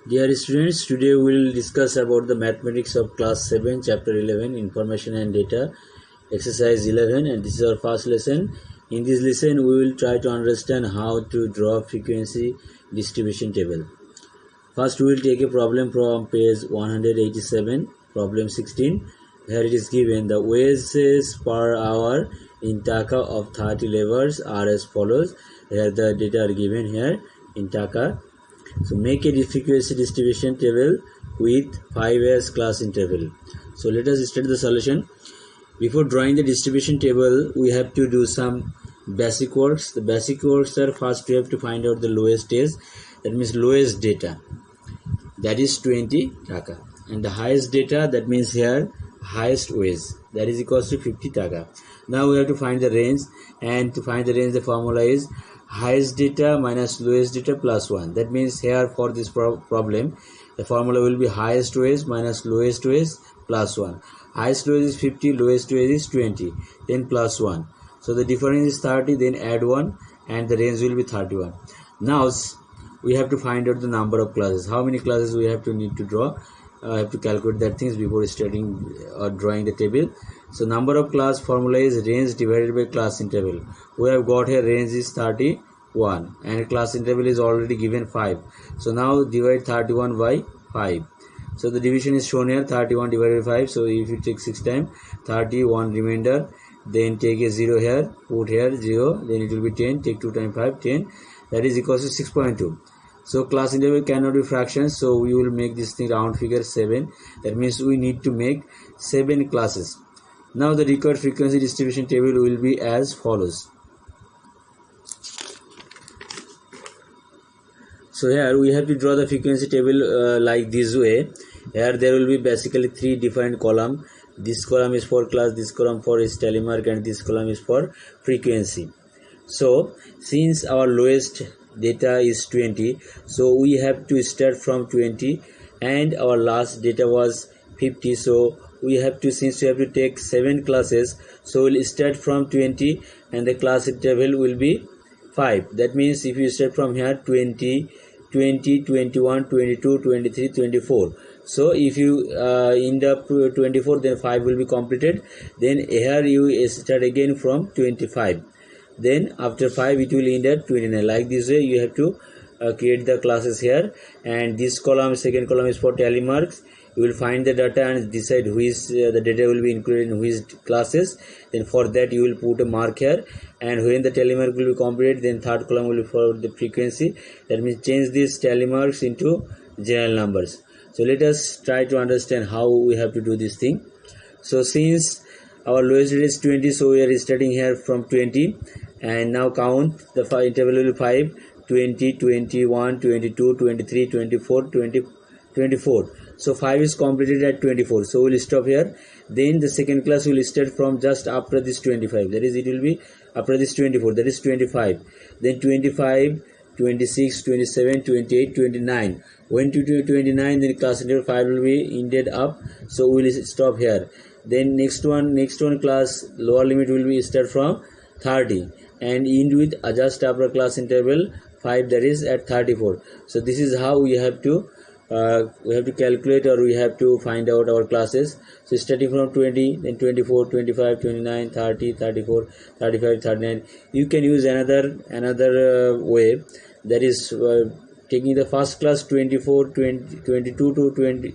Dear students, today we will discuss about the mathematics of class 7, chapter 11, information and data, exercise 11, and this is our first lesson. In this lesson, we will try to understand how to draw frequency distribution table. First, we will take a problem from page 187, problem 16. Here it is given the wages per hour in Taka of 30 laborers are as follows. Here the data are given here in Taka. So make a frequency distribution table with 5 years class interval. So let us study the solution. Before drawing the distribution table, we have to do some basic works. The basic works are, first we have to find out the lowest age, that means lowest data, that is 20 taka, and the highest data, that means here highest wage, that is equals to 50 taka. Now we have to find the range, and to find the range the formula is highest data minus lowest data plus 1. That means here for this problem the formula will be highest wage minus lowest wage plus 1. Highest wage is 50, lowest wage is 20, then plus 1. So the difference is 30, then add 1, and the range will be 31. Now we have to find out the number of classes. How many classes we have to need to draw? I have to calculate that things before starting or drawing the table. So number of class formula is range divided by class interval. We have got here range is 31 and class interval is already given 5. So now divide 31 by 5. So the division is shown here, 31 divided by 5. So if you take 6 times, 31 remainder, then take a 0 here, put here 0, then it will be 10, take 2 times 5, 10, that is equals to 6.2. So class interval cannot be fractions, so we will make this thing round figure 7. That means we need to make 7 classes. Now the required frequency distribution table will be as follows. So here we have to draw the frequency table like this way. Here there will be basically 3 different columns. This column is for class, this column for is telemark, and this column is for frequency. So since our lowest data is 20, so we have to start from 20, and our last data was 50, so we have to, since we have to take 7 classes, so we'll start from 20 and the class interval will be 5. That means if you start from here 20, 21, 22, 23, 24, so if you end up 24, then 5 will be completed. Then here you start again from 25, then after 5 it will end at 29. Like this way you have to create the classes here, and this column, second column, is for telemarks. You will find the data and decide which the data will be included in which classes. Then for that you will put a mark here, and when the telemark will be completed, then third column will be for the frequency. That means change these telemarks into general numbers. So let us try to understand how we have to do this thing. So since our lowest rate is 20, so we are starting here from 20, and now count the interval will be 5, 20, 21, 22, 23, 24, 20, 24. So 5 is completed at 24, so we will stop here. Then the second class will start from just after this 25, that is it will be after this 24, that is 25, then 25, 26, 27, 28, 29. When to 29, then class interval 5 will be ended up, so we will stop here. Then next one class lower limit will be start from 30 and end with just upper class interval 5, that is at 34. So this is how we have to calculate, or we have to find out our classes. So starting from 20, then 24, 25, 29, 30, 34, 35, 39. You can use another way, that is taking the first class 24, 20, 22 to 20.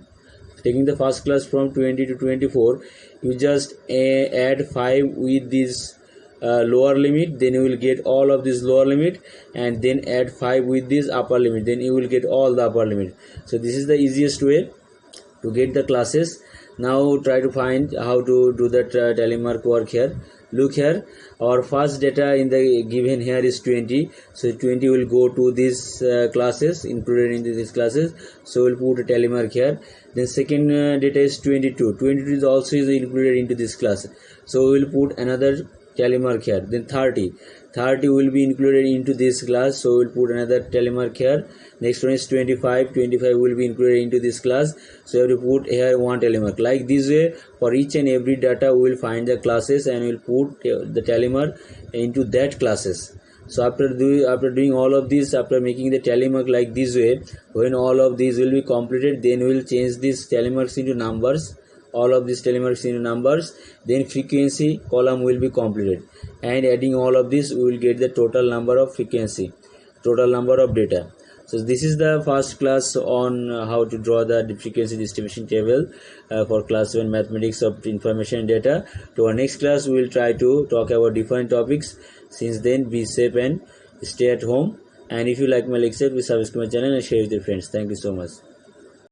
Taking the first class from 20 to 24, you just add 5 with this lower limit, then you will get all of this lower limit, and then add 5 with this upper limit, then you will get all the upper limit. So this is the easiest way to get the classes. Now try to find how to do that telemark work here. Look here, our first data in the given here is 20, so 20 will go to these classes, included into these classes, so we'll put a telemark here. Then second data is 22, 22 is also included into this class, so we'll put another telemark here. Then 30 will be included into this class, so we'll put another telemark here. Next one is 25 will be included into this class, so you have to put here one telemark. Like this way, for each and every data we will find the classes and we'll put the telemark into that classes. So after doing all of this, after making the tally mark like this way, when all of these will be completed, then we will change these tally marks into numbers, all of these tally marks into numbers, then frequency column will be completed, and adding all of this we will get the total number of frequency, total number of data. So this is the first class on how to draw the frequency distribution table for class 7 mathematics of information and data. To our next class we will try to talk about different topics. Since then, be safe and stay at home, and if you like my lecture, please subscribe my channel and share with your friends. Thank you so much.